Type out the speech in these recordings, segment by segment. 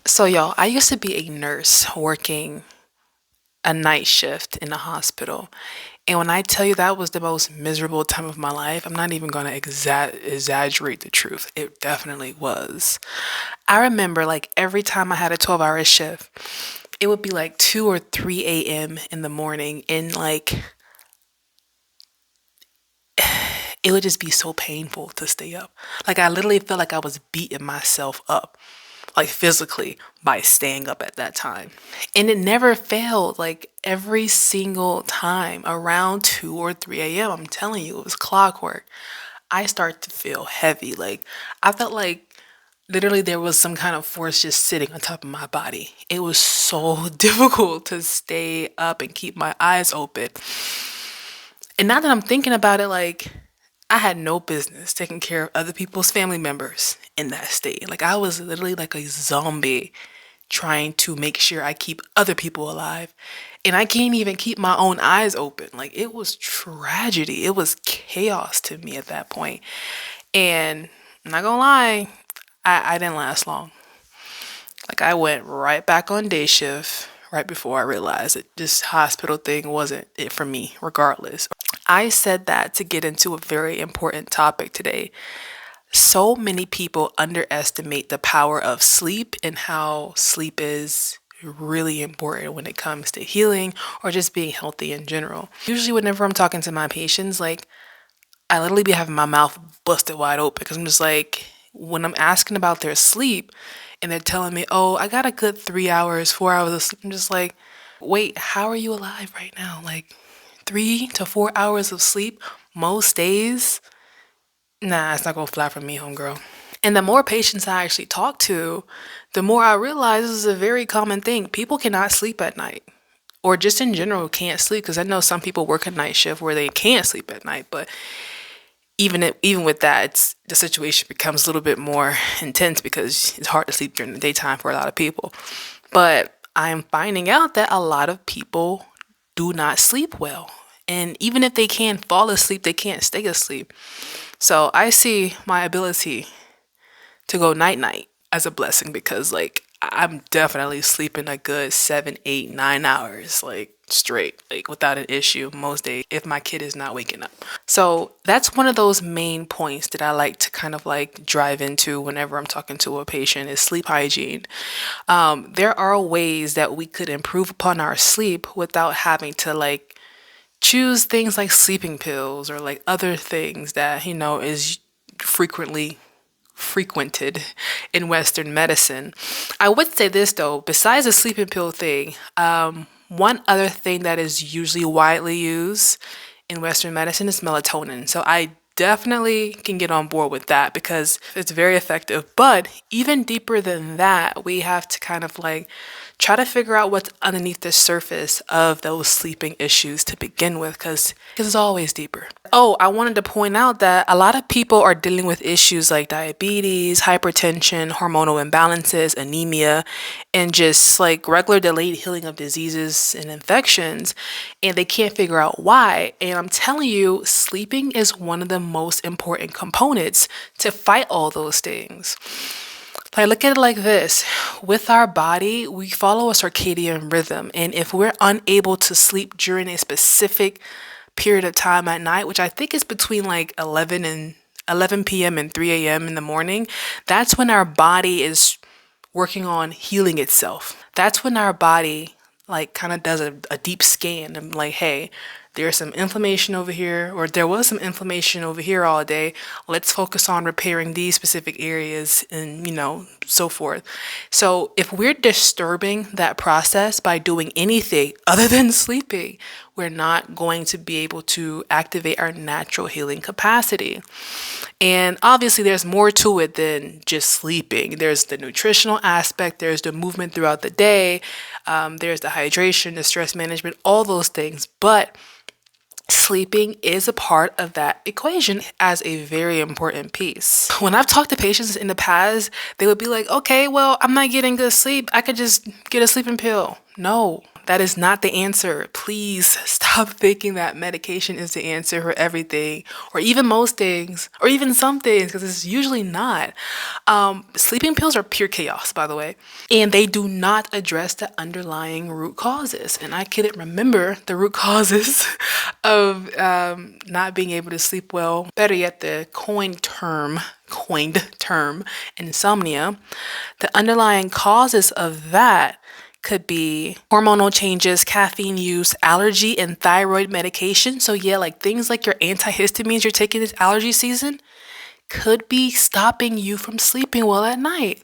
So, y'all, I used to be a nurse working a night shift in a hospital. And when I tell you that was the most miserable time of my life, I'm not even going to exaggerate the truth. It definitely was. I remember like every time I had a 12-hour shift, it would be like 2 or 3 a.m. in the morning. And like, it would just be so painful to stay up. Like, I literally felt like I was beating myself up, like physically, by staying up at that time. And it never failed, like every single time around 2 or 3 a.m. I'm telling you, it was clockwork. I start to feel heavy. Like, I felt like literally there was some kind of force just sitting on top of my body. It was so difficult to stay up and keep my eyes open. And now that I'm thinking about it, like, I had no business taking care of other people's family members in that state. Like, I was literally like a zombie trying to make sure I keep other people alive. And I can't even keep my own eyes open. Like, it was tragedy. It was chaos to me at that point. And I'm not gonna lie, I didn't last long. Like, I went right back on day shift right before I realized that this hospital thing wasn't it for me, regardless. I said that to get into a very important topic today. So many people underestimate the power of sleep and how sleep is really important when it comes to healing or just being healthy in general. Usually, whenever I'm talking to my patients, like, I literally be having my mouth busted wide open because I'm just like, when I'm asking about their sleep and they're telling me, oh, I got a good 3 hours, 4 hours of sleep, I'm just like, wait, how are you alive right now? Like, 3 to 4 hours of sleep most days? Nah, it's not gonna fly for me, homegirl. And the more patients I actually talk to, the more I realize this is a very common thing. People cannot sleep at night, or just in general can't sleep. Because I know some people work a night shift where they can't sleep at night, but even with that, the situation becomes a little bit more intense because it's hard to sleep during the daytime for a lot of people. But I'm finding out that a lot of people do not sleep well. And even if they can fall asleep, they can't stay asleep. So I see my ability to go night night as a blessing because like I'm definitely sleeping a good 7, 8, 9 hours like straight, like without an issue most days if my kid is not waking up. So that's one of those main points that I like to kind of like drive into whenever I'm talking to a patient is sleep hygiene. There are ways that we could improve upon our sleep without having to like choose things like sleeping pills or like other things that is frequently frequented in Western medicine. I would say this though, besides the sleeping pill thing, one other thing that is usually widely used in Western medicine is melatonin. So I definitely can get on board with that because it's very effective. But even deeper than that, we have to kind of like try to figure out what's underneath the surface of those sleeping issues to begin with because it's always deeper. Oh, I wanted to point out that a lot of people are dealing with issues like diabetes, hypertension, hormonal imbalances, anemia, and just like regular delayed healing of diseases and infections, and they can't figure out why. And I'm telling you, sleeping is one of the most important components to fight all those things. Like, look at it like this. With our body, we follow a circadian rhythm. And if we're unable to sleep during a specific period of time at night, which I think is between like 11 p.m. and 3 a.m. in the morning, that's when our body is working on healing itself. That's when our body like kind of does a deep scan and like, hey, there's some inflammation over here, or there was some inflammation over here all day. Let's focus on repairing these specific areas and, so forth. So if we're disturbing that process by doing anything other than sleeping, we're not going to be able to activate our natural healing capacity. And obviously, there's more to it than just sleeping. There's the nutritional aspect, there's the movement throughout the day, there's the hydration, the stress management, all those things. But sleeping is a part of that equation as a very important piece. When I've talked to patients in the past, they would be like, okay, well, I'm not getting good sleep. I could just get a sleeping pill. No, That is not the answer. Please stop thinking that medication is the answer for everything, or even most things, or even some things, because it's usually not. Sleeping pills are pure chaos, by the way, and they do not address the underlying root causes. And I couldn't remember the root causes of not being able to sleep well. Better yet, the coined term insomnia. The underlying causes of that could be hormonal changes, caffeine use, allergy, and thyroid medication. So yeah, like things like your antihistamines you're taking this allergy season could be stopping you from sleeping well at night.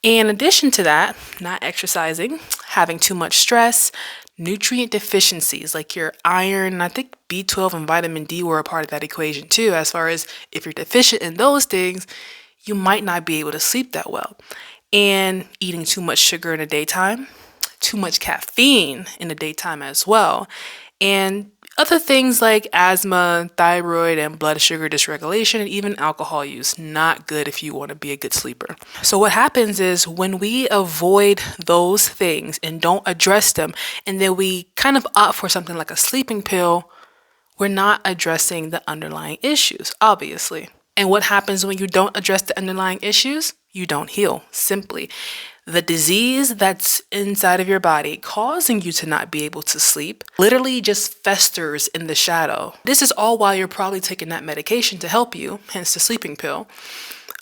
In addition to that, not exercising, having too much stress, nutrient deficiencies like your iron, I think B12 and vitamin D were a part of that equation too, as far as if you're deficient in those things, you might not be able to sleep that well. And eating too much sugar in the daytime, too much caffeine in the daytime as well, and other things like asthma, thyroid, and blood sugar dysregulation, and even alcohol use. Not good if you want to be a good sleeper. So what happens is when we avoid those things and don't address them, and then we kind of opt for something like a sleeping pill, we're not addressing the underlying issues, obviously. And what happens when you don't address the underlying issues? You don't heal, simply. The disease that's inside of your body causing you to not be able to sleep literally just festers in the shadow. This is all while you're probably taking that medication to help you, hence the sleeping pill.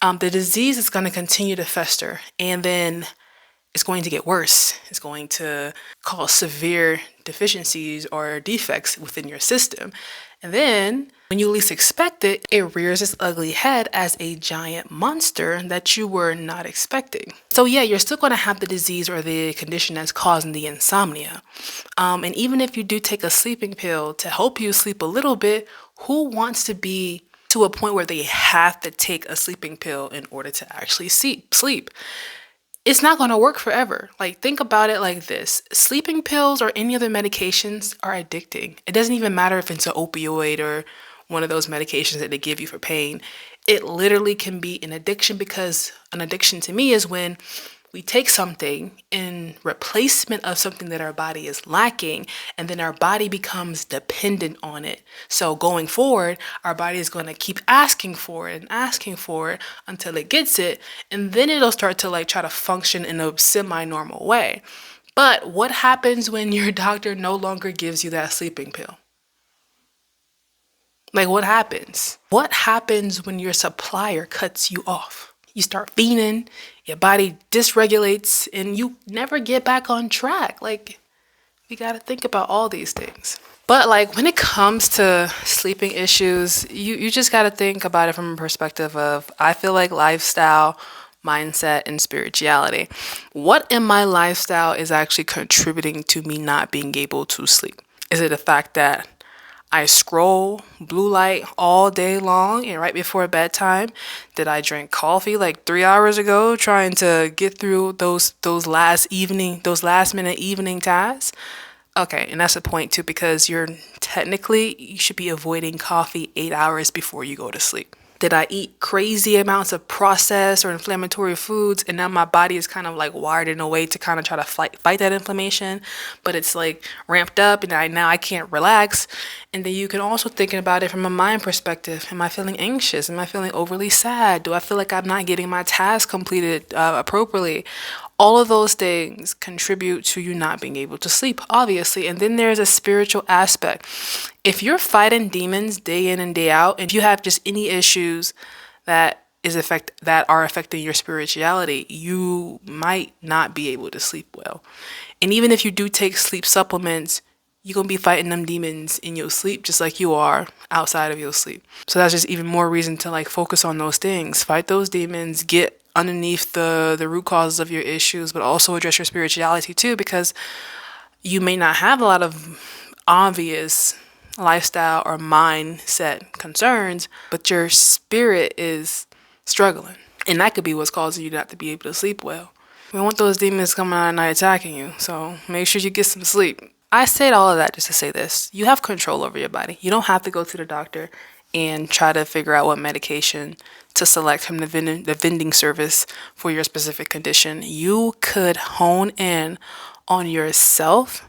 The disease is going to continue to fester, and then it's going to get worse. It's going to cause severe deficiencies or defects within your system. And then when you least expect it, it rears its ugly head as a giant monster that you were not expecting. So yeah, you're still going to have the disease or the condition that's causing the insomnia. And even if you do take a sleeping pill to help you sleep a little bit, who wants to be to a point where they have to take a sleeping pill in order to actually sleep? It's not going to work forever. Like, think about it like this. Sleeping pills or any other medications are addicting. It doesn't even matter if it's an opioid or one of those medications that they give you for pain. It literally can be an addiction, because an addiction to me is when we take something in replacement of something that our body is lacking, and then our body becomes dependent on it. So going forward, our body is going to keep asking for it until it gets it, and then it'll start to like try to function in a semi-normal way. But what happens when your doctor no longer gives you that sleeping pill? Like, what happens? What happens when your supplier cuts you off? You start fiending, your body dysregulates, and you never get back on track. Like, we got to think about all these things. But like when it comes to sleeping issues, you just got to think about it from a perspective of, I feel like lifestyle, mindset, and spirituality. What in my lifestyle is actually contributing to me not being able to sleep? Is it the fact that I scroll blue light all day long, and right before bedtime, did I drink coffee like 3 hours ago trying to get through those last minute evening tasks? Okay, and that's a point too, because you should be avoiding coffee 8 hours before you go to sleep. Did I eat crazy amounts of processed or inflammatory foods, and now my body is kind of like wired in a way to kind of try to fight that inflammation, but it's like ramped up, and I can't relax? And then you can also think about it from a mind perspective. Am I feeling anxious? Am I feeling overly sad? Do I feel like I'm not getting my tasks completed appropriately? All of those things contribute to you not being able to sleep, obviously. And then there's a spiritual aspect. If you're fighting demons day in and day out, and if you have just any issues that are affecting your spirituality, you might not be able to sleep well. And even if you do take sleep supplements, you're going to be fighting them demons in your sleep just like you are outside of your sleep. So that's just even more reason to like focus on those things. Fight those demons, get underneath the root causes of your issues, but also address your spirituality too, because you may not have a lot of obvious lifestyle or mindset concerns, but your spirit is struggling. And that could be what's causing you not to be able to sleep well. We don't want those demons coming out at night attacking you, so make sure you get some sleep. I said all of that just to say this. You have control over your body. You don't have to go to the doctor and try to figure out what medication to select from the vending service for your specific condition. You could hone in on yourself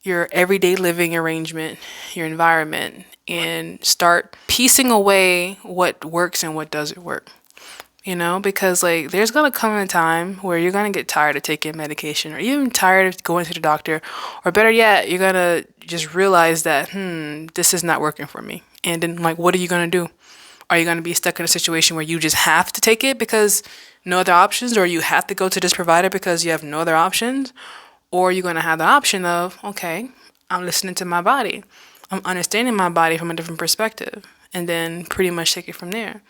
your everyday living arrangement, your environment, and start piecing away what works and what doesn't work. Because like there's gonna come a time where you're gonna get tired of taking medication or even tired of going to the doctor, or better yet, you're gonna just realize that, this is not working for me. And then like what are you gonna do? Are you gonna be stuck in a situation where you just have to take it because no other options, or you have to go to this provider because you have no other options? Or you're gonna have the option of, okay, I'm listening to my body. I'm understanding my body from a different perspective, and then pretty much take it from there.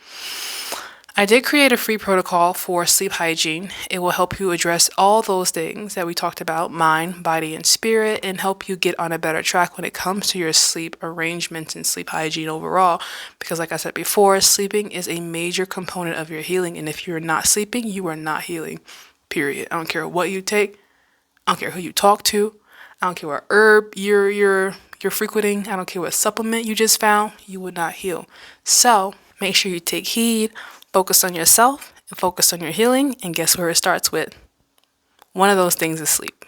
I did create a free protocol for sleep hygiene. It will help you address all those things that we talked about, mind, body, and spirit, and help you get on a better track when it comes to your sleep arrangements and sleep hygiene overall. Because like I said before, sleeping is a major component of your healing. And if you're not sleeping, you are not healing. Period. I don't care what you take. I don't care who you talk to. I don't care what herb you're frequenting. I don't care what supplement you just found. You would not heal. So make sure you take heed. Focus on yourself and focus on your healing, and guess where it starts with? One of those things is sleep.